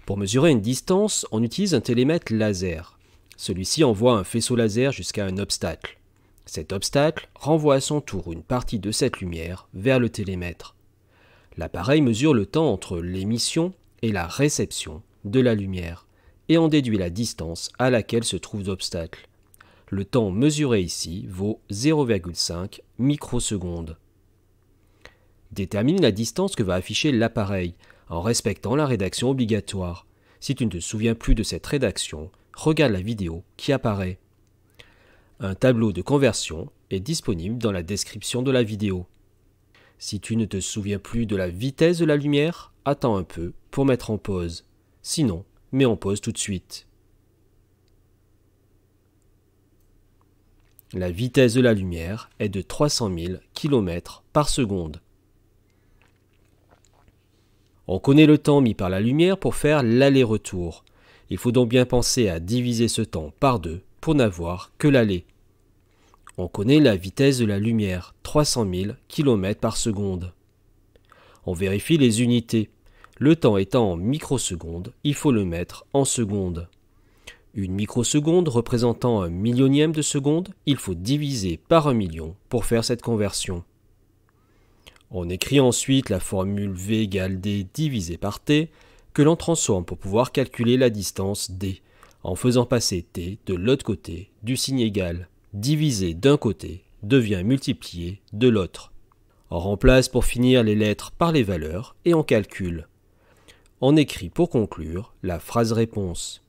Pour mesurer une distance, on utilise un télémètre laser. Celui-ci envoie un faisceau laser jusqu'à un obstacle. Cet obstacle renvoie à son tour une partie de cette lumière vers le télémètre. L'appareil mesure le temps entre l'émission et la réception de la lumière et en déduit la distance à laquelle se trouve l'obstacle. Le temps mesuré ici vaut 0,5 microsecondes. Détermine la distance que va afficher l'appareil en respectant la rédaction obligatoire. Si tu ne te souviens plus de cette rédaction, regarde la vidéo qui apparaît. Un tableau de conversion est disponible dans la description de la vidéo. Si tu ne te souviens plus de la vitesse de la lumière, attends un peu pour mettre en pause. Sinon, mets en pause tout de suite. La vitesse de la lumière est de 300 000 km par seconde. On connaît le temps mis par la lumière pour faire l'aller-retour. Il faut donc bien penser à diviser ce temps par 2 pour n'avoir que l'aller. On connaît la vitesse de la lumière, 300 000 km par seconde. On vérifie les unités. Le temps étant en microsecondes, il faut le mettre en secondes. Une microseconde représentant un millionième de seconde, il faut diviser par 1 million pour faire cette conversion. On écrit ensuite la formule V égale D divisé par T que l'on transforme pour pouvoir calculer la distance D en faisant passer T de l'autre côté du signe égal. Divisé d'un côté devient multiplié de l'autre. On remplace pour finir les lettres par les valeurs et on calcule. On écrit pour conclure la phrase réponse.